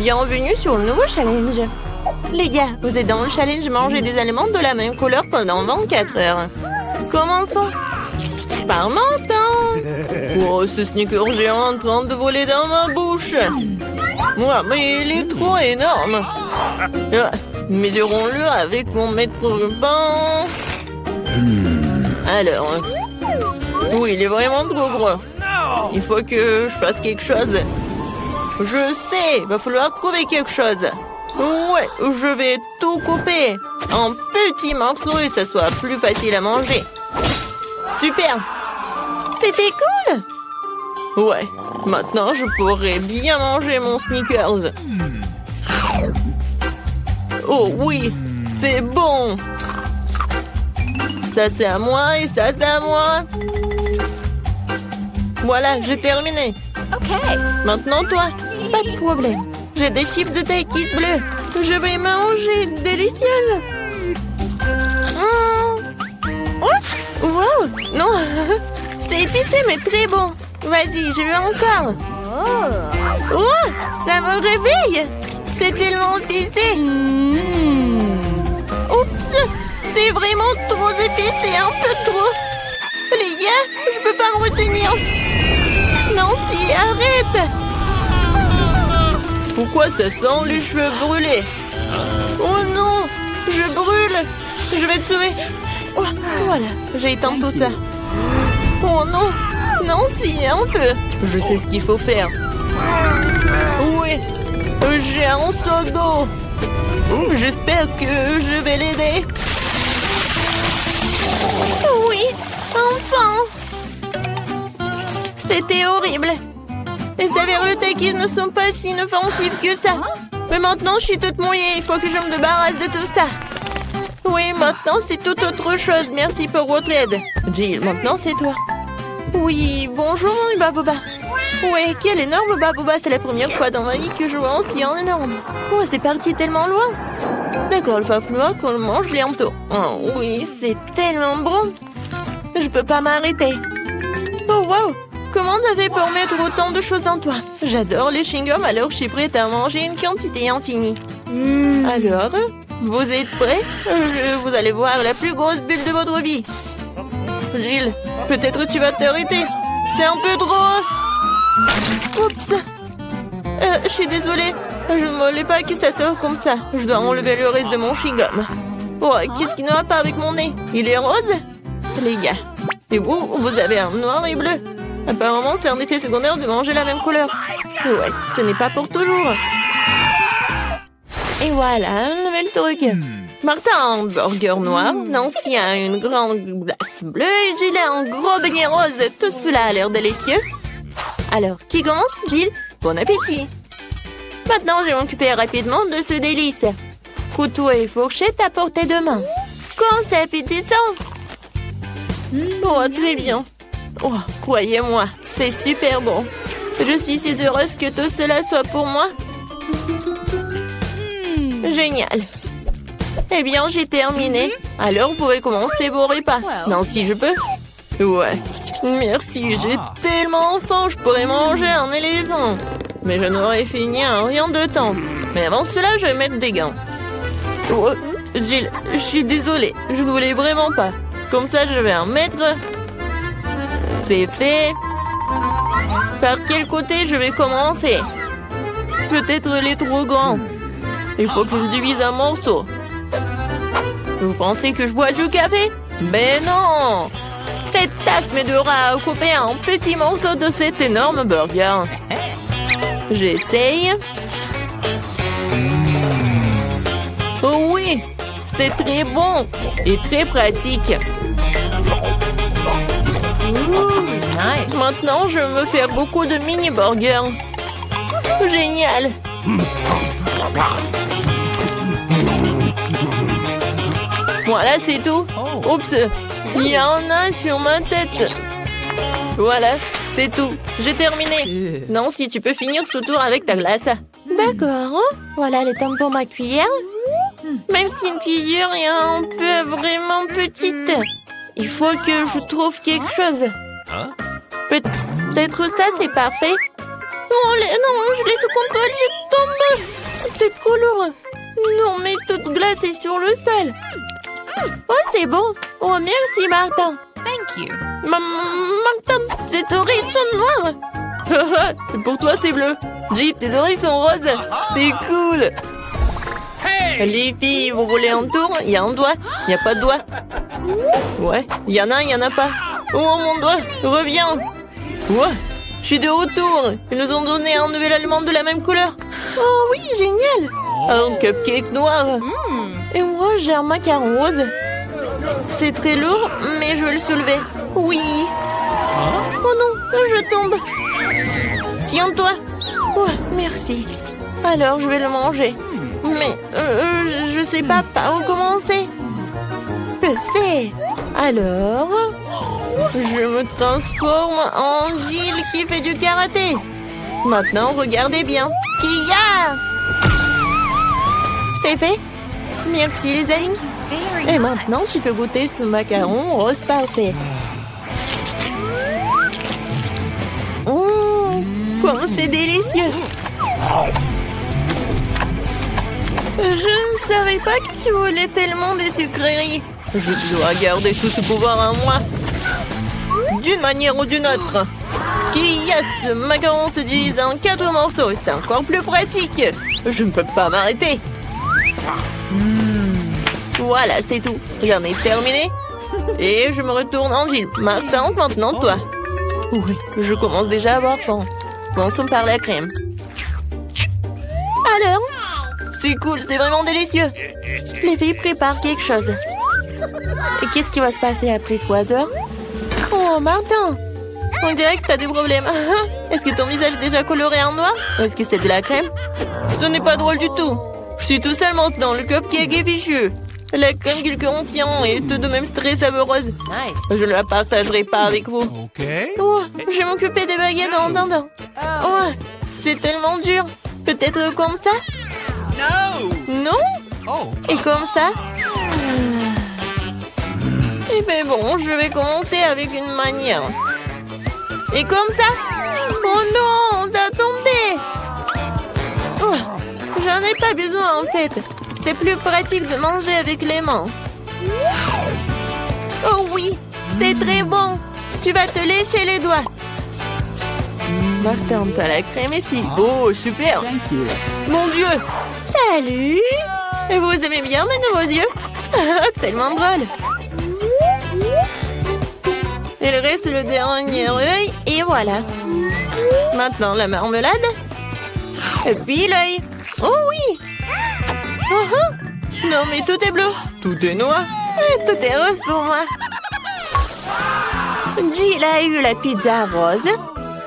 Bienvenue sur le nouveau challenge. Les gars, vous êtes dans le challenge manger des aliments de la même couleur pendant 24 heures. Commençons par menton. Oh, ce sneaker géant en train de voler dans ma bouche. Ouais, mais il est trop énorme. Mesurons-le avec mon mètre ruban. Alors, oui, il est vraiment trop gros. Il faut que je fasse quelque chose. Je sais, il va falloir trouver quelque chose. Ouais, je vais tout couper en petits morceaux et ça soit plus facile à manger. Super! C'était cool! Ouais, maintenant je pourrais bien manger mon Snickers. Oh oui, c'est bon! Ça c'est à moi et ça c'est à moi. Voilà, j'ai terminé. Ok. Maintenant toi, pas de problème. J'ai des chips de Takis bleues. Je vais manger, délicieuse. Oh, wow, non, c'est épicé mais très bon. Vas-y, je veux encore. Oh, ça me réveille. C'est tellement épicé. Oups, c'est vraiment trop épicé, un peu trop. Les gars, je peux pas me retenir. Nancy, arrête. Pourquoi ça sent les cheveux brûlés? Oh non, je brûle. Je vais te sauver. Oh, voilà, j'ai éteint tout ça. Oh non, Nancy, un peu. Je sais ce qu'il faut faire. Oui, j'ai un seau d'eau. J'espère que je vais l'aider. Oui, enfin. C'était horrible. Les saveurs de Takis ne sont pas si inoffensives que ça. Mais maintenant, je suis toute mouillée. Il faut que je me débarrasse de tout ça. Oui, maintenant, c'est tout autre chose. Merci pour votre aide. Jill, maintenant, c'est toi. Oui, bonjour, Baboba. Oui, quel énorme Baboba. C'est la première fois dans ma vie que je vois un si énorme. Oh, c'est parti tellement loin. D'accord, il va falloir qu'on le mange bientôt. Oh oui, c'est tellement bon. Je peux pas m'arrêter. Oh, wow. Comment t'as fait pour mettre autant de choses en toi? J'adore les chewing-gums, alors je suis prête à manger une quantité infinie. Alors, vous êtes prêts? Vous allez voir la plus grosse bulle de votre vie. Jill, peut-être tu vas t'arrêter. C'est un peu trop. Oups. Je suis désolée. Je ne voulais pas que ça sorte comme ça. Je dois enlever le reste de mon chewing-gum. Oh, qu'est-ce qui ne va pas avec mon nez? Il est rose? Les gars. Et vous avez un noir et bleu. Apparemment, c'est un effet secondaire de manger la même couleur. Ouais, ce n'est pas pour toujours. Et voilà, un nouvel truc. Martin a un burger noir, Nancy a une grande glace bleue et Jill a un gros beignet rose. Tout cela a l'air délicieux. Alors, qui commence? Jill, bon appétit. Maintenant, je vais m'occuper rapidement de ce délice. Couteau et fourchette à portée de main. Quand c'est appétissant. Oh, très bien. Oh, croyez-moi, c'est super bon. Je suis si heureuse que tout cela soit pour moi. Génial. Eh bien, j'ai terminé. Alors, vous pouvez commencer vos repas. Non, si je peux. Ouais. Merci, j'ai tellement faim, je pourrais manger un éléphant. Mais je n'aurais fini en rien de temps. Mais avant cela, je vais mettre des gants. Oh, Jill, je suis désolée. Je ne voulais vraiment pas. Comme ça, je vais en mettre. C'est fait. Par quel côté je vais commencer? Peut-être les trop grands. Il faut que je divise un morceau. Vous pensez que je bois du café? Ben non! Cette tasse m'aidera à couper un petit morceau de cet énorme burger. J'essaye. Oh oui! C'est très bon et très pratique. Nice. Maintenant, je veux me faire beaucoup de mini-burgers. Génial! Voilà, c'est tout. Oups, il y en a sur ma tête. Voilà, c'est tout. J'ai terminé. Nancy, tu peux finir ce tour avec ta glace. D'accord. Voilà le temps pour ma cuillère. Même si une cuillère est un peu vraiment petite. Il faut que je trouve quelque chose. Peut-être ça, c'est parfait. Non, je l'ai sous contrôle, je tombe. trop lourd. Non, mais toute glacée sur le sol. Oh, c'est bon. Oh, merci, Martin. Thank you. Martin, tes oreilles sont noires. Pour toi, c'est bleu. Jill, tes oreilles sont roses. C'est cool. Les filles, vous roulez en tour. Il y a un doigt. Il n'y a pas de doigt. Ouais, il y en a un, il n'y en a pas. Oh, mon doigt, reviens. Ouais, je suis de retour. Ils nous ont donné un nouvel aliment de la même couleur. Oh oui, génial. Un cupcake noir. Et moi, j'ai un macaron rose. C'est très lourd, mais je vais le soulever. Oui. Oh non, je tombe. Tiens-toi. Ouais, merci. Alors, je vais le manger. Mais je sais pas par où commencer. Je sais. Alors, je me transforme en Jill qui fait du karaté. Maintenant, regardez bien. Kia! C'est fait. Merci les amis. Et maintenant, tu peux goûter ce macaron rose parfait. Comment c'est délicieux. Je ne savais pas que tu voulais tellement des sucreries. Je dois garder tout ce pouvoir en moi. D'une manière ou d'une autre. Ce macaron se divise en 4 morceaux. C'est encore plus pratique. Je ne peux pas m'arrêter. Voilà, c'est tout. J'en ai terminé. Et je me retourne en Jill. Martin, maintenant toi. Oui, je commence déjà à avoir faim. Commençons par la crème. Alors? C'est cool, c'est vraiment délicieux. Les filles préparent quelque chose. Et qu'est-ce qui va se passer après 3 heures? Oh, Martin! On dirait que t'as des problèmes. Est-ce que ton visage est déjà coloré en noir? Ou est-ce que c'est de la crème? Ce n'est pas drôle du tout. Je suis tout seul maintenant, le cupcake est fichu. La crème qu'il contient est tout de même très savoureuse. Nice. Je ne la partagerai pas avec vous. Okay. Oh, je vais m'occuper des baguettes en attendant. Oh, c'est tellement dur. Peut-être comme ça? No. Non? Oh. Et comme ça? Eh bien bon, je vais commencer avec une manière. Et comme ça? Oh non, ça a tombé. Oh, j'en ai pas besoin en fait. C'est plus pratique de manger avec les mains. Oh oui, c'est très bon. Tu vas te lécher les doigts. Martin, t'as la crème ici. Oh, super. Mon Dieu. Salut. Et vous aimez bien mes nouveaux yeux? Tellement drôle. Il reste le dernier œil et voilà. Maintenant la marmelade. Et puis l'œil. Oh oui. Non mais tout est bleu. Tout est noir. Tout est rose pour moi. Jill a eu la pizza rose.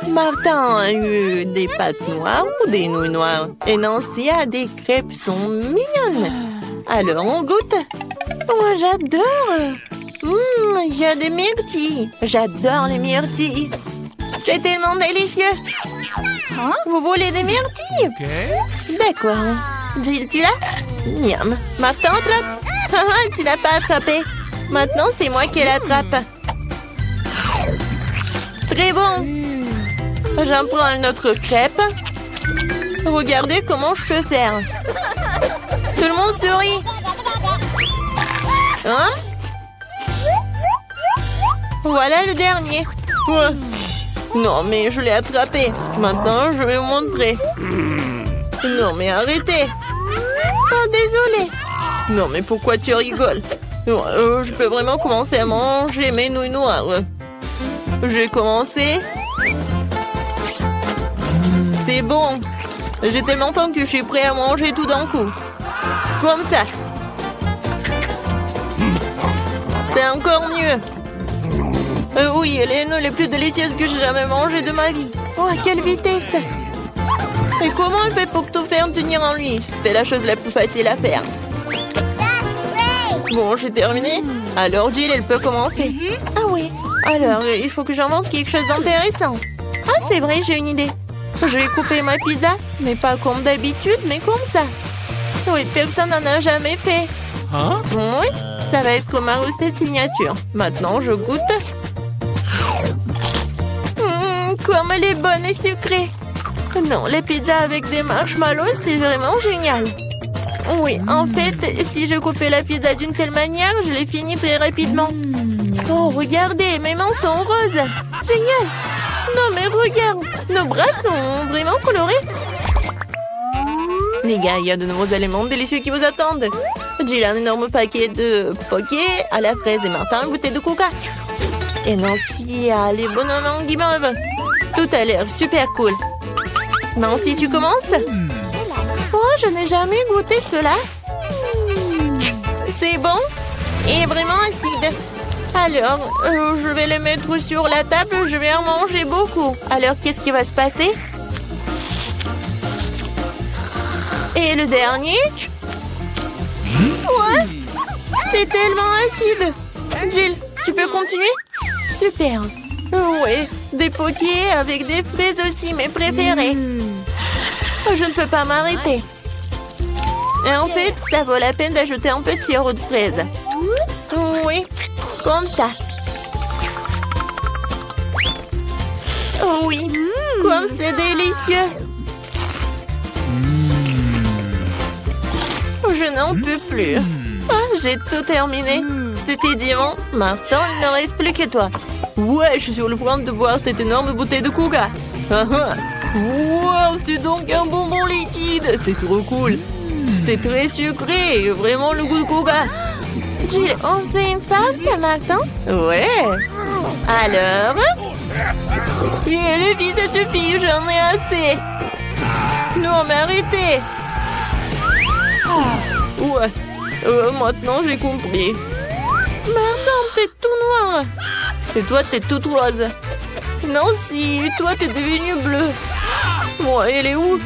Martin a eu des pâtes noires ou des nouilles noires. Et Nancy a des crêpes sont mignonnes. Alors on goûte. Moi j'adore. Il y a des myrtilles. J'adore les myrtilles. C'est tellement délicieux. Vous voulez des myrtilles? Okay. D'accord. Jill, tu l'as? Miam. Martin, attrape. Tu l'as pas attrapé. Maintenant, c'est moi qui l'attrape. Très bon. J'en prends une autre crêpe. Regardez comment je peux faire. Tout le monde sourit. Hein? Voilà le dernier. Ouais. Non, mais je l'ai attrapé. Maintenant, je vais vous montrer. Non, mais arrêtez. Oh, désolé. Non, mais pourquoi tu rigoles? Je peux vraiment commencer à manger mes nouilles noires. J'ai commencé. C'est bon. J'ai tellement faim que je suis prêt à manger tout d'un coup. Comme ça. C'est encore mieux. Oui, elle est une les plus délicieuses que j'ai jamais mangées de ma vie. Oh, à quelle vitesse! Et comment elle fait pour tout faire tenir en lui? C'était la chose la plus facile à faire. Bon, j'ai terminé. Alors, Jill, elle peut commencer. Ah oui. Alors, il faut que j'invente quelque chose d'intéressant. Ah, c'est vrai, j'ai une idée. Je vais couper ma pizza, mais pas comme d'habitude, mais comme ça. Oui, personne n'en a jamais fait. Hein? Oui, ça va être ma recette signature. Maintenant, je goûte. Comme elle est bonne et sucrée. Non, les pizzas avec des marshmallows, c'est vraiment génial. Oui, en fait, si je coupais la pizza d'une telle manière, je l'ai fini très rapidement. Oh, regardez, mes mains sont roses. Génial. Non, mais regarde, nos bras sont vraiment colorés. Les gars, il y a de nouveaux éléments délicieux qui vous attendent. Jill a un énorme paquet de poké à la fraise et Martin une bouteille de coca. Et Nancy a les bonhommes en guimauve. Tout a l'air super cool. Nancy, tu commences? Oh, je n'ai jamais goûté cela. C'est bon et vraiment acide. Alors, je vais les mettre sur la table. Je vais en manger beaucoup. Alors, qu'est-ce qui va se passer? Et le dernier? Ouais, c'est tellement acide. Jill, tu peux continuer? Super. Oui, des pokés avec des fraises aussi, mes préférés. Je ne peux pas m'arrêter. Et en fait, ça vaut la peine d'ajouter un peu de sirop de fraise. Oui, comme ça. Oh oui, comme c'est délicieux. Je n'en peux plus. Oh, j'ai tout terminé. C'était divin. Maintenant, il ne reste plus que toi. Ouais, je suis sur le point de boire cette énorme bouteille de coca. Wow, c'est donc un bonbon liquide. C'est trop cool. C'est très sucré et vraiment le goût de coca. Jill, on se fait une pause maintenant? Ouais. Alors? Et les filles, ça suffit, j'en ai assez. Non, mais arrêtez. Ouais. Maintenant, j'ai compris. Maintenant, t'es tout noir. Et toi, t'es toute rose. Nancy, toi, t'es devenue bleue. Moi, elle est où?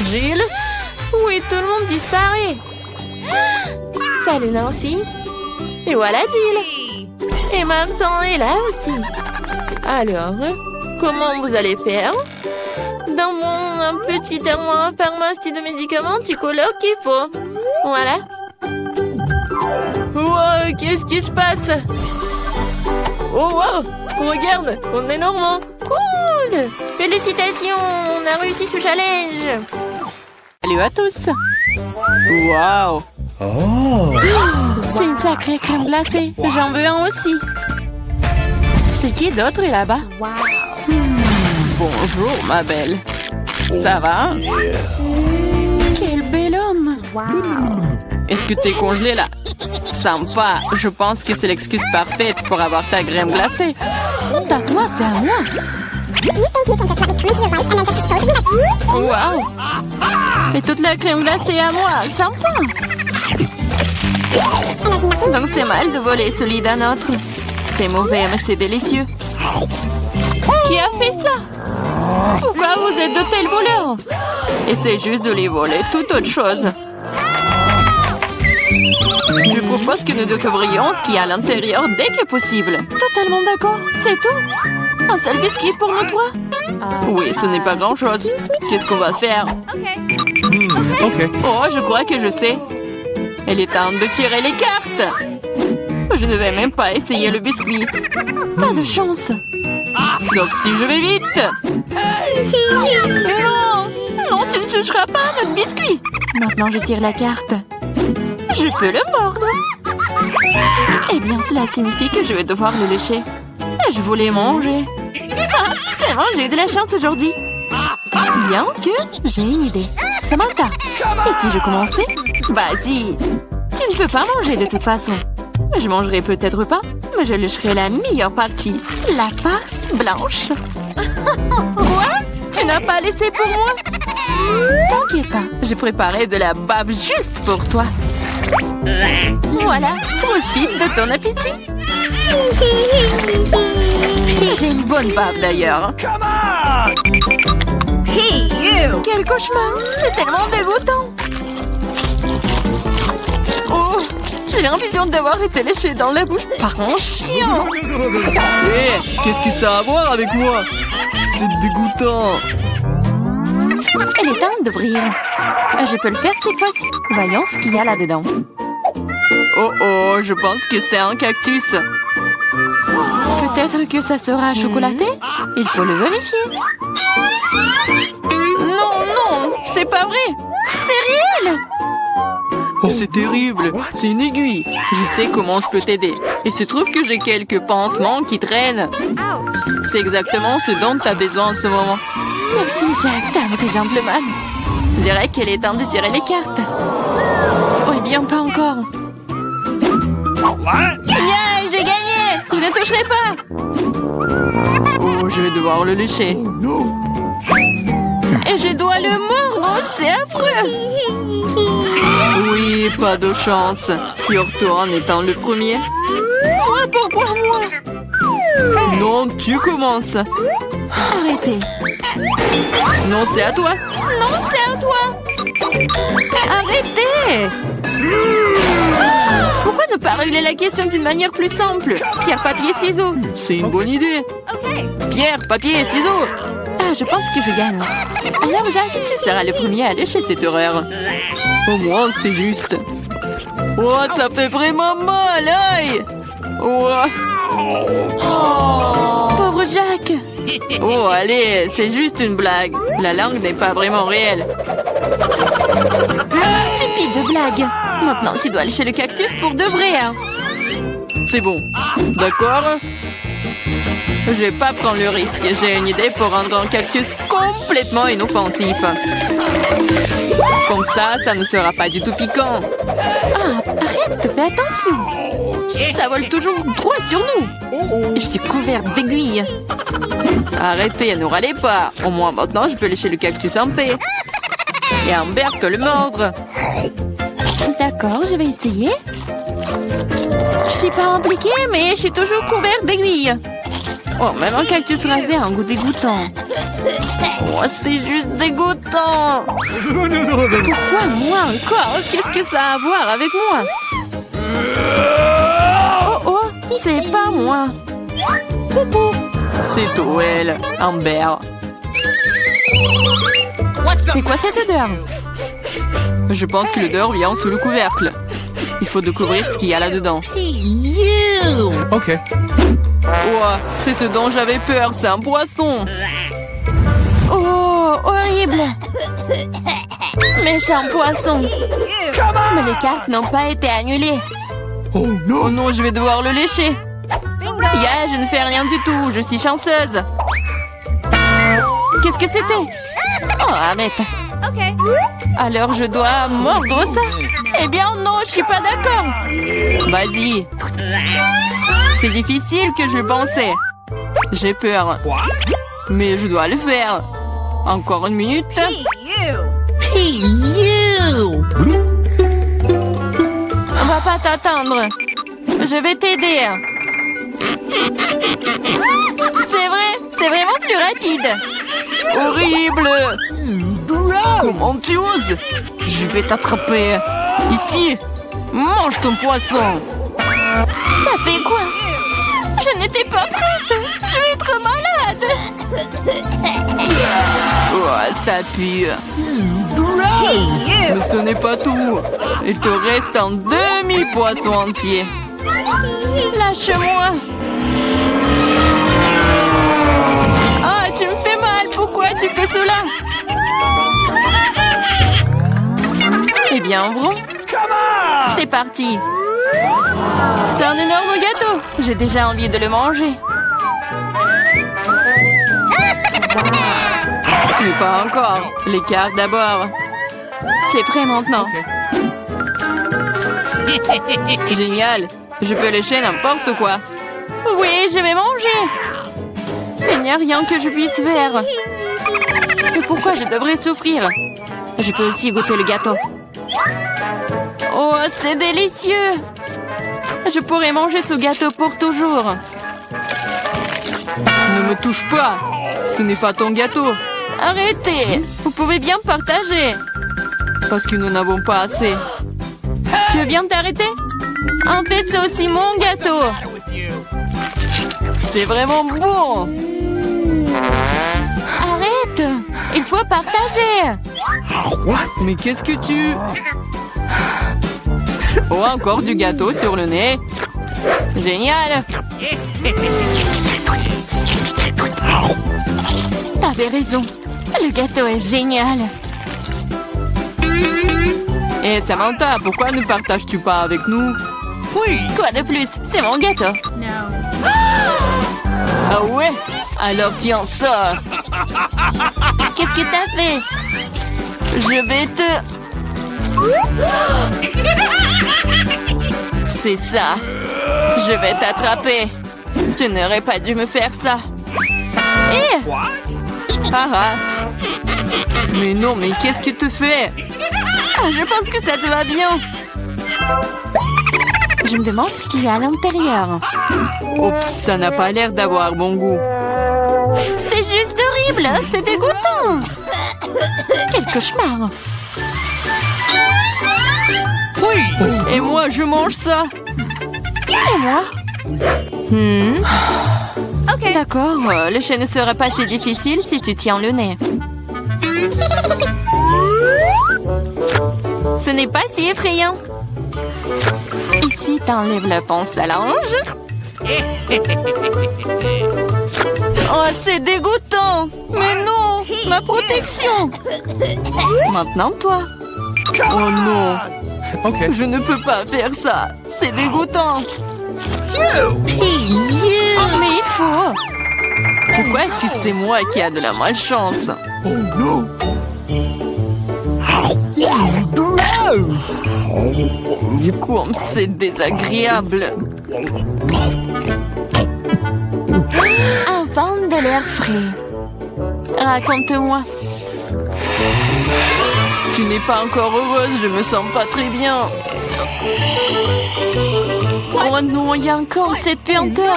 Jill? Oui, tout le monde disparaît. Salut, Nancy. Et voilà, Jill. Et Martin est là aussi. Alors, comment vous allez faire? Dans mon petit armoire pharmacie de médicaments, tu colores qu'il faut. Voilà. Wow, qu'est-ce qui se passe? Oh wow, regarde, on est normand. Cool. Félicitations, on a réussi ce challenge. Salut à tous. Wow. Oh. C'est une sacrée crème glacée. J'en veux un aussi. C'est qui d'autre est là-bas? Bonjour, ma belle. Ça va? Quel bel homme. Est-ce que t'es congelé là? Sympa. Je pense que c'est l'excuse parfaite pour avoir ta crème glacée. À toi, c'est à moi. Wow. Et toute la crème glacée à moi. Sympa. Donc c'est mal de voler celui d'un autre. C'est mauvais, mais c'est délicieux. Qui a fait ça? Pourquoi vous êtes de tels voleurs? Essayez juste de les voler, toute autre chose. Je propose que nous découvrions ce qu'il y a à l'intérieur dès que possible. Totalement d'accord, c'est tout. Un seul biscuit pour nous trois? Oui, ce n'est pas grand-chose. Qu'est-ce qu'on va faire? Ok. Oh, je crois que je sais. Il est temps de tirer les cartes. Je ne vais même pas essayer le biscuit. Pas de chance. Sauf si je vais vite. Non! Non, tu ne toucheras pas à notre biscuit. Maintenant, je tire la carte. Je peux le mordre. Eh bien, cela signifie que je vais devoir le lécher. Je voulais manger. Ah, c'est bon, j'ai eu de la chance aujourd'hui. Bien que j'ai une idée. Samantha, et si je commençais? Vas-y. Tu ne peux pas manger de toute façon. Je mangerai peut-être pas, mais je lécherai la meilleure partie. La farce blanche. Quoi? Tu n'as pas laissé pour moi? T'inquiète pas, j'ai préparé de la bave juste pour toi. Voilà, profite de ton appétit. J'ai une bonne bave d'ailleurs. Hey, you! Quel cauchemar! C'est tellement dégoûtant! Oh! J'ai l'impression d'avoir été léchée dans la bouche par un chien! Hé, qu'est-ce que ça a à voir avec moi? C'est dégoûtant! Il est temps d'ouvrir. Je peux le faire cette fois-ci. Voyons ce qu'il y a là-dedans. Oh oh, je pense que c'est un cactus. Peut-être que ça sera chocolaté? Il faut le vérifier. Non, non, c'est pas vrai! C'est réel! C'est terrible, c'est une aiguille. Je sais comment je peux t'aider. Il se trouve que j'ai quelques pansements qui traînent. C'est exactement ce dont tu as besoin en ce moment. Merci, Jack, t'es un vrai gentleman. Je dirais qu'il est temps de tirer les cartes. Oh, bien, pas encore. Yeah, j'ai gagné! Vous ne toucherez pas! Oh, je vais devoir le lécher. Et je dois le mordre, c'est affreux! Oui, pas de chance. Surtout en étant le premier. Moi, pourquoi moi? Non, tu commences. Arrêtez. Non, c'est à toi. Non, c'est à toi! Arrêtez! Pourquoi ne pas régler la question d'une manière plus simple? Pierre, papier, ciseaux. C'est une bonne idée. Pierre, papier, ciseaux. Ah, je pense que je gagne. Alors, Jacques, Tu seras le premier à lécher cette horreur. Au moins, c'est juste. Oh, ça fait vraiment mal, aïe. Oh. pauvre Jacques. Oh, allez, c'est juste une blague. La langue n'est pas vraiment réelle. Stupide blague. Maintenant, tu dois lécher le cactus pour de vrai. Hein. C'est bon. D'accord? Je vais pas prendre le risque. J'ai une idée pour rendre un cactus complètement inoffensif. Comme ça ne sera pas du tout piquant. Ah, arrête, fais attention. Ça vole toujours droit sur nous. Je suis couverte d'aiguilles. Arrêtez, ne râlez pas. Au moins maintenant, je peux lécher le cactus en paix. Et Amber peut le mordre. D'accord, je vais essayer. Je suis pas impliquée, mais je suis toujours couverte d'aiguilles. Oh, même un cactus rasé a un goût dégoûtant. Oh, c'est juste dégoûtant. Pourquoi moi encore? Qu'est-ce que ça a à voir avec moi? Oh, oh, c'est pas moi. C'est Toel, Amber. C'est quoi cette odeur? Je pense que l'odeur vient sous le couvercle. Il faut découvrir ce qu'il y a là-dedans. Okay. Oh, c'est ce dont j'avais peur, c'est un poisson. Oh, horrible. Méchant poisson. Mais les cartes n'ont pas été annulées. Oh non, je vais devoir le lécher. Yeah, je ne fais rien du tout, je suis chanceuse. Qu'est-ce que c'était? Oh, arrête. Alors je dois mordre ça? Eh bien non, je suis pas d'accord. Vas-y. C'est difficile que je pensais. J'ai peur. Mais je dois le faire. Encore une minute. On va pas t'attendre. Je vais t'aider. C'est vraiment plus rapide. Horrible. Comment tu oses? Je vais t'attraper. Ici. Mange ton poisson. T'as fait quoi? Je n'étais pas prête. Je vais être malade. Oh, ça pue. Mais ce n'est pas tout. Il te reste un demi-poisson entier. Lâche-moi. Ah, tu me fais mal. Pourquoi tu fais cela? Eh bien, Bron. C'est parti. C'est un énorme gâteau. J'ai déjà envie de le manger. Mais pas encore. Les cartes d'abord. C'est prêt maintenant. Génial. Je peux lécher n'importe quoi. Oui, je vais manger. Il n'y a rien que je puisse faire. Mais pourquoi je devrais souffrir? Je peux aussi goûter le gâteau. Oh, c'est délicieux. Je pourrais manger ce gâteau pour toujours. Ne me touche pas. Ce n'est pas ton gâteau. Arrêtez. Vous pouvez bien partager. Parce que nous n'avons pas assez. Tu veux bien t'arrêter? En fait, c'est aussi mon gâteau. C'est vraiment bon. Arrête. Il faut partager. Mais qu'est-ce que tu... Oh, encore du gâteau sur le nez. Génial. T'avais raison. Le gâteau est génial. Hé, Samantha, pourquoi ne partages-tu pas avec nous? Quoi de plus? C'est mon gâteau. Ah ouais? Alors tiens ça. Qu'est-ce que t'as fait? Je vais te... C'est ça. Je vais t'attraper. Tu n'aurais pas dû me faire ça. Hé! Ah ah. Mais non, mais qu'est-ce que tu fais? Ah, je pense que ça te va bien. Je me demande ce qu'il y a à l'intérieur. Oups, ça n'a pas l'air d'avoir bon goût. C'est juste horrible, c'est dégoûtant. Quel cauchemar. Et moi, je mange ça. Et moi? Ok. D'accord, le chien ne serait pas si difficile si tu tiens le nez. Ce n'est pas si effrayant. Ici, t'enlèves la pince à linge. Oh, c'est dégoûtant. Mais non, ma protection. Maintenant, toi. Oh non. Okay. Je ne peux pas faire ça. C'est dégoûtant. Mais il faut. Pourquoi est-ce que c'est moi qui a de la malchance? Oh no! Gross! Comme c'est désagréable. Un vent de l'air frais. Raconte-moi. Tu n'es pas encore heureuse, je me sens pas très bien. Oh non, il y a encore cette puanteur.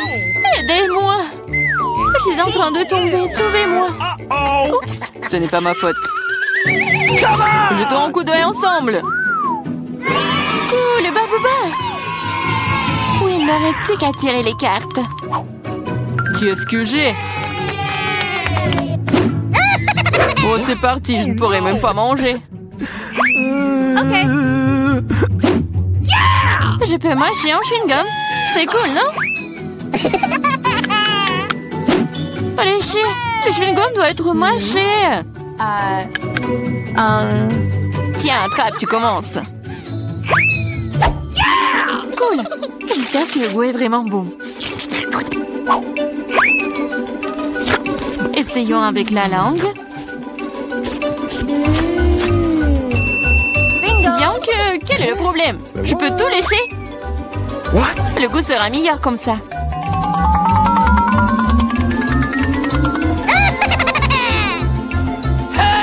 Aidez-moi. Je suis en train de tomber, sauvez-moi. Oups. Ce n'est pas ma faute. Jetons un coup d'œil ensemble. Cool, babouba. Oui, il ne reste plus qu'à tirer les cartes. Qu'est-ce que j'ai? Oh, c'est parti, je ne pourrai même pas manger. Je peux mâcher un chewing-gum. C'est cool, non? Allez, chier. Le chewing-gum doit être mâché. Tiens, attrape, tu commences. Cool. J'espère que le goût est vraiment bon. Essayons avec la langue. Bien que... Quel est le problème? Je peux tout lécher? What? Le goût sera meilleur comme ça.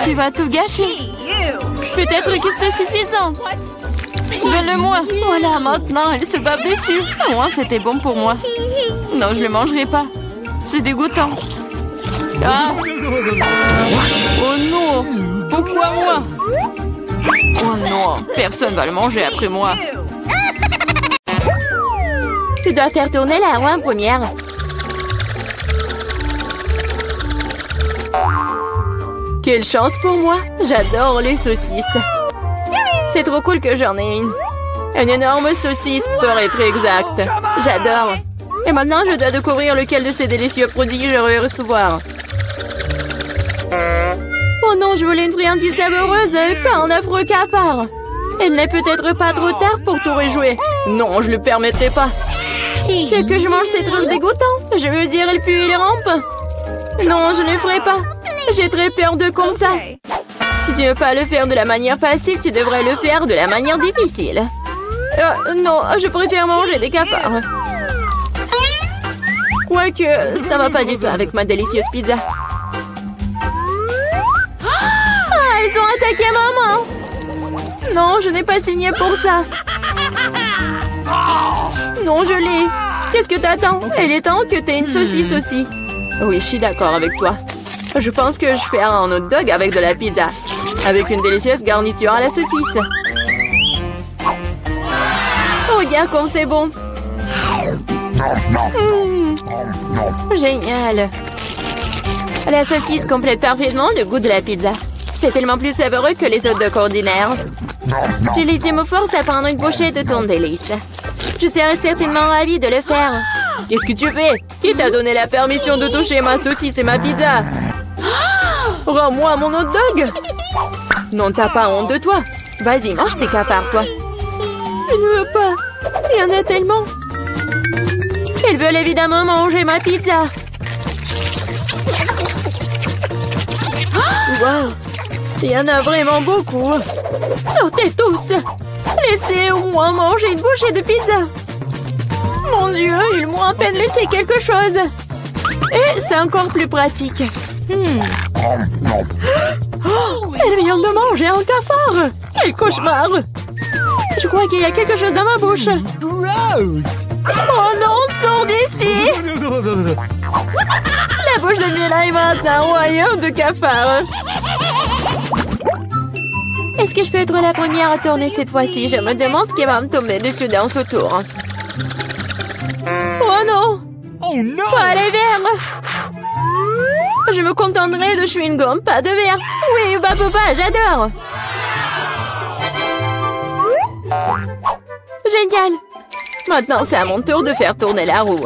Tu vas tout gâcher. Peut-être que c'est suffisant. Donne-le-moi. Voilà, maintenant, elle se bave dessus. Au moins, c'était bon pour moi. Non, je le mangerai pas. C'est dégoûtant. Ah! Oh non! Pourquoi moi? Oh non, personne va le manger après moi. Tu dois faire tourner la roue en première. Quelle chance pour moi! J'adore les saucisses. C'est trop cool que j'en ai une. Une énorme saucisse pour être exact. J'adore. Et maintenant, je dois découvrir lequel de ces délicieux produits je vais recevoir. Oh non, je voulais une friandise savoureuse, pas un affreux cafard. Il n'est peut-être pas trop tard pour tout rejouer. Non, je le permettrai pas. Ce que je mange, c'est trop dégoûtant. Je veux dire, il pue et il rampe. Non, je ne le ferai pas. J'ai très peur de comme ça. Si tu ne veux pas le faire de la manière facile, tu devrais le faire de la manière difficile. Non, je préfère manger des cafards. Quoique, ça va pas du tout avec ma délicieuse pizza. Ah, ils ont attaqué maman! Non, je n'ai pas signé pour ça. Non, je l'ai. Qu'est-ce que t'attends? Il est temps que t'aies une saucisse aussi. Oui, je suis d'accord avec toi. Je pense que je fais un hot dog avec de la pizza. Avec une délicieuse garniture à la saucisse. Regarde comme c'est bon. Génial. La saucisse complète parfaitement le goût de la pizza. C'est tellement plus savoureux que les hot dogs ordinaires. Julie me force à prendre une bouchée de ton délice. Je serais certainement ravie de le faire. Qu'est-ce que tu fais? Qui t'a donné la permission de toucher ma saucisse et ma pizza? Rends-moi mon hot dog! Non, t'as pas honte de toi. Vas-y, mange tes cafards, toi. Je ne veux pas. Il y en a tellement. Ils veulent évidemment manger ma pizza. Wow. Il y en a vraiment beaucoup. Sortez tous. Laissez au moins manger une bouchée de pizza. Mon Dieu, ils m'ont à peine laissé quelque chose. Et c'est encore plus pratique. Oh, elle vient de manger un cafard. Quel cauchemar. Je crois qu'il y a quelque chose dans ma bouche. Gross! Oh non, sors d'ici. La bouche de Mila est maintenant un royaume de cafards. Est-ce que je peux être la première à tourner cette fois-ci? Je me demande ce qui va me tomber dessus dans ce tour. Oh non! Oh no! Pas les verres! Je me contenterai de chewing-gum, pas de verre. Oui, papa, j'adore. Génial. Maintenant, c'est à mon tour de faire tourner la roue.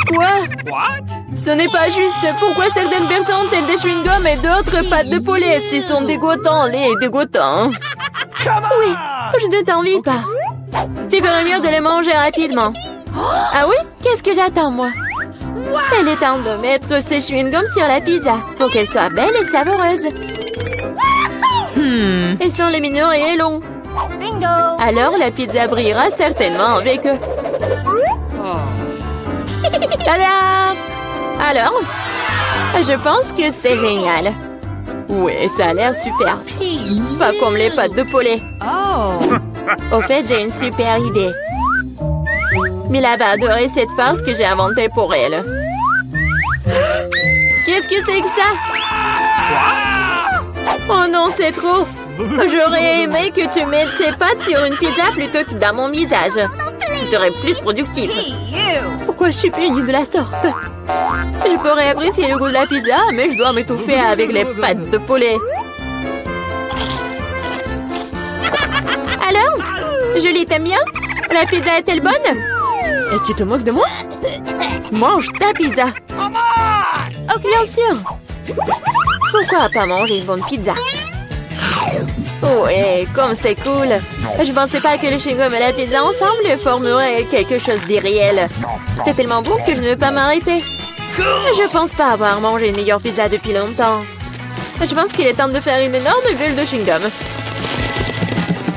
Quoi? What? Ce n'est pas juste. Pourquoi certaines personnes ont-elles des chewing-gums et d'autres pâtes de poulet? Ils sont dégoûtants, les dégoûtants. Oui, je ne t'envie pas. Tu ferais mieux de les manger rapidement. Ah oui? Qu'est-ce que j'attends, moi? Il est temps de mettre ces chewing-gums sur la pizza pour qu'elle soit belle et savoureuse. Ils sont lumineux et longs. Bingo! Alors, la pizza brillera certainement avec eux. Tada! Alors, je pense que c'est génial. Oui, ça a l'air super. Pas comme les pâtes de poulet. Au fait, j'ai une super idée. Mila va adorer cette farce que j'ai inventée pour elle. Qu'est-ce que c'est que ça? Oh non, c'est trop. J'aurais aimé que tu mettes tes pâtes sur une pizza plutôt que dans mon visage. Ce serait plus productif. Pourquoi je suis punie de la sorte? Je pourrais apprécier le goût de la pizza, mais je dois m'étouffer avec les pâtes de poulet. Alors? Julie, t'aimes bien? La pizza est-elle bonne? Et tu te moques de moi? Mange ta pizza. Oh, bien sûr. Pourquoi pas manger une bonne pizza? Ouais, comme c'est cool. Je pensais pas que le chewing-gum et la pizza ensemble formeraient quelque chose d'irréel. C'est tellement beau que je ne veux pas m'arrêter. Je pense pas avoir mangé une meilleure pizza depuis longtemps. Je pense qu'il est temps de faire une énorme bulle de chewing-gum.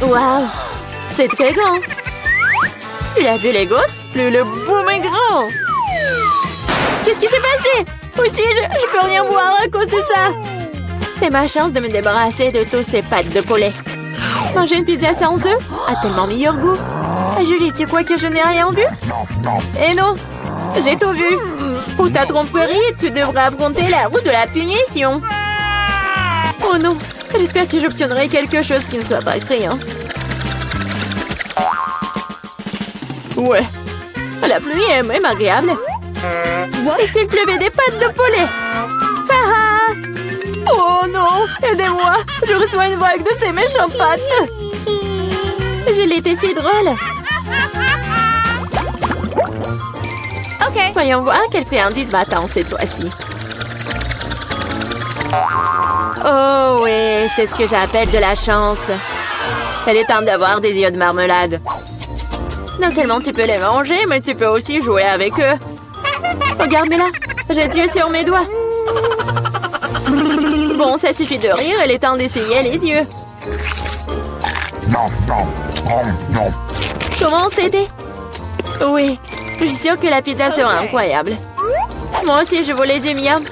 Waouh, c'est très grand. Plus la bulle est grosse, plus le boom est grand. Qu'est-ce qui s'est passé? Où suis-je? Je peux rien voir à cause de ça. C'est ma chance de me débarrasser de tous ces pâtes de poulet. Manger une pizza sans œufs a tellement meilleur goût. Julie, tu crois que je n'ai rien vu? Eh non, j'ai tout vu. Pour ta tromperie, tu devrais affronter la roue de la punition. Oh non, j'espère que j'obtiendrai quelque chose qui ne soit pas effrayant. Ouais, la pluie est même agréable. Et s'il pleuvait des pâtes de poulet? Ah! Oh non, aidez-moi, je reçois une vague de ces méchantes pâtes. Julie, t'es si drôle. Ok, voyons voir quelle friandise m'attend cette fois-ci. Oh oui, c'est ce que j'appelle de la chance. Elle est temps d'avoir des yeux de marmelade. Non seulement tu peux les manger, mais tu peux aussi jouer avec eux. Regarde-moi là, j'ai des yeux sur mes doigts. Bon, ça suffit de rire, il est temps d'essayer les yeux. Comment c'était? Oui, je suis sûre que la pizza sera incroyable. Moi aussi, je voulais du miam.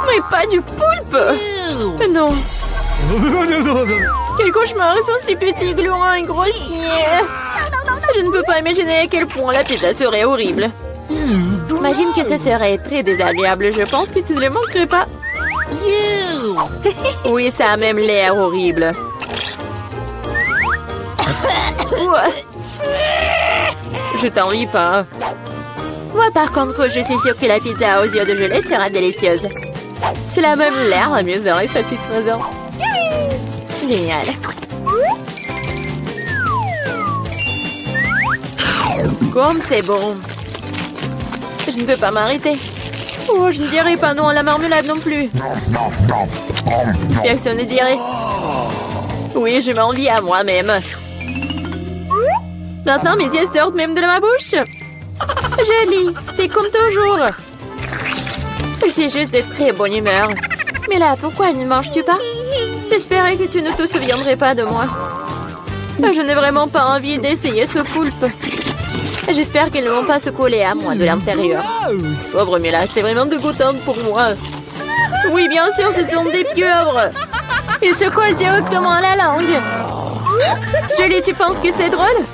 Mais pas du poulpe! Non. Quel cauchemar, ils sont si petits, gluants et grossiers. Je ne peux pas imaginer à quel point la pizza serait horrible. Imagine que ce serait très désagréable. Je pense que tu ne les manquerais pas. Oui, ça a même l'air horrible. Je t'envie pas. Moi, par contre, je suis sûre que la pizza aux yeux de gelée sera délicieuse. Cela a même l'air amusant et satisfaisant. Génial. Comme c'est bon. Je ne peux pas m'arrêter. Oh, je ne dirais pas non à la marmelade non plus. Personne ne dirait. Oui, je m'envie à moi-même. Maintenant, mes yeux sortent même de ma bouche. Jolie, t'es comme toujours. Je suis juste de très bonne humeur. Mais là, pourquoi ne manges-tu pas? J'espérais que tu ne te souviendrais pas de moi. Je n'ai vraiment pas envie d'essayer ce poulpe. J'espère qu'elles ne vont pas se coller à moi de l'intérieur. Pauvre Mila, c'est vraiment dégoûtant pour moi. Oui, bien sûr, ce sont des pieuvres. Ils se collent directement à la langue. Jolie, tu penses que c'est drôle?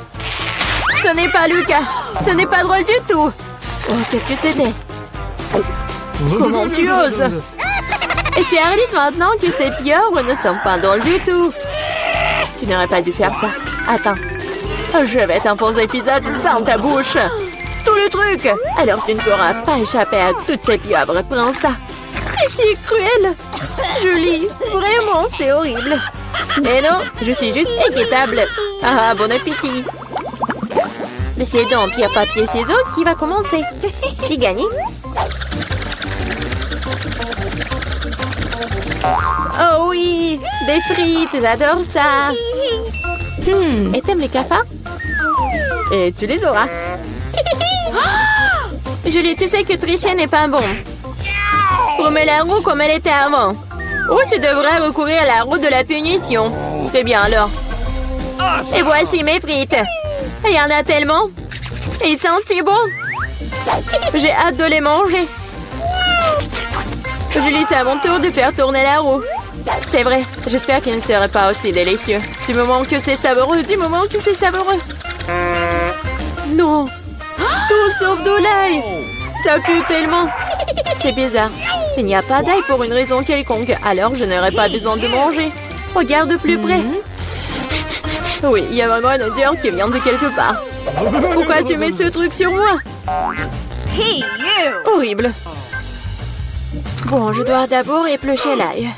Ce n'est pas le cas. Ce n'est pas drôle du tout. Oh, qu'est-ce que c'était? Comment tu oses? Et tu réalises maintenant que ces pieuvres ne sont pas drôles du tout. Tu n'aurais pas dû faire ça. Attends. Je vais t'enfoncer pizza dans ta bouche. Tout le truc. Alors tu ne pourras pas échapper à toutes ces pieuvres. Prends ça. C'est cruel. Jolie. Vraiment, c'est horrible. Mais non, je suis juste équitable. Ah, bon appétit. Mais c'est donc pierre, papier, ciseaux qui va commencer. J'ai gagné. Oh oui, des frites, j'adore ça. Et t'aimes les cafards? Et tu les auras. Julie, tu sais que tricher n'est pas bon. Remets la roue comme elle était avant. Ou tu devrais recourir à la roue de la punition. Fais bien alors. Et voici mes frites. Il y en a tellement. Et ils sentent si bon. J'ai hâte de les manger. Julie, c'est à mon tour de faire tourner la roue. C'est vrai, j'espère qu'il ne serait pas aussi délicieux. Du moment que c'est savoureux, du moment que c'est savoureux. Non. Tout sauf de l'ail. Ça pue tellement. C'est bizarre. Il n'y a pas d'ail pour une raison quelconque. Alors je n'aurai pas besoin de manger. Regarde de plus près. Oui, il y a vraiment une odeur qui vient de quelque part. Pourquoi tu mets ce truc sur moi? Hey, you! Horrible. Bon, je dois d'abord éplucher l'ail.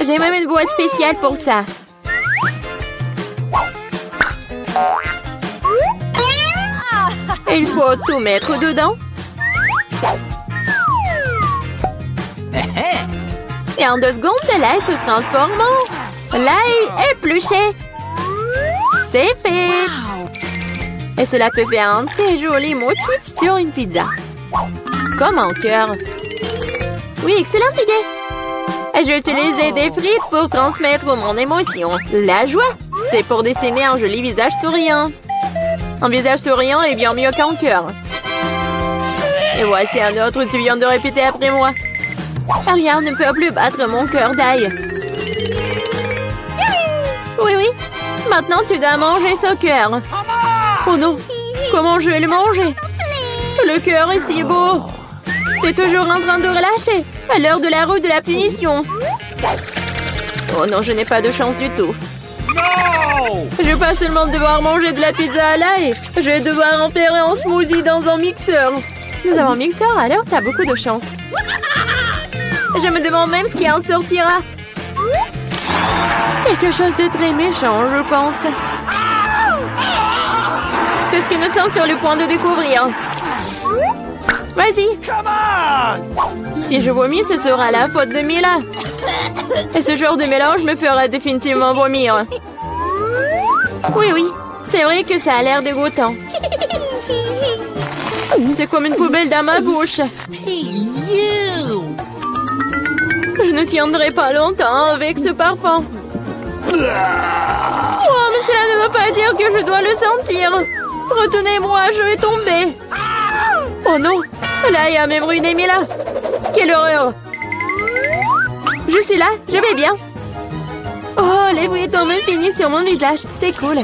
J'ai même une boîte spéciale pour ça. Il faut tout mettre dedans. Et en 2 secondes, l'ail se transforme en l'ail épluché. C'est fait. Et cela peut faire un très joli motif sur une pizza. Comme un cœur. Oui, excellente idée. J'ai utilisé des frites pour transmettre mon émotion. La joie, c'est pour dessiner un joli visage souriant. Un visage souriant est bien mieux qu'un cœur. Et voici un autre, tu viens de répéter après moi. Rien ne peut plus battre mon cœur d'ail. Oui, oui. Maintenant, tu dois manger ce cœur. Oh non, comment je vais le manger? Le cœur est si beau. T'es toujours en train de relâcher à l'heure de la roue de la punition. Oh non, je n'ai pas de chance du tout. Je vais pas seulement devoir manger de la pizza à l'ail, je vais devoir en faire un smoothie dans un mixeur. Nous avons un mixeur, alors t'as beaucoup de chance. Je me demande même ce qui en sortira. Quelque chose de très méchant, je pense. C'est ce que nous sommes sur le point de découvrir. Vas-y. Si je vomis, ce sera la faute de Mila. Et ce genre de mélange me fera définitivement vomir. Oui, oui. C'est vrai que ça a l'air dégoûtant. C'est comme une poubelle dans ma bouche. Je ne tiendrai pas longtemps avec ce parfum. Oh, mais cela ne veut pas dire que je dois le sentir. Retenez-moi, je vais tomber. Oh non, là, il y a même ruiné Mila. Quelle horreur. Je suis là, je vais bien. Oh, les frites ont même fini sur mon visage. C'est cool.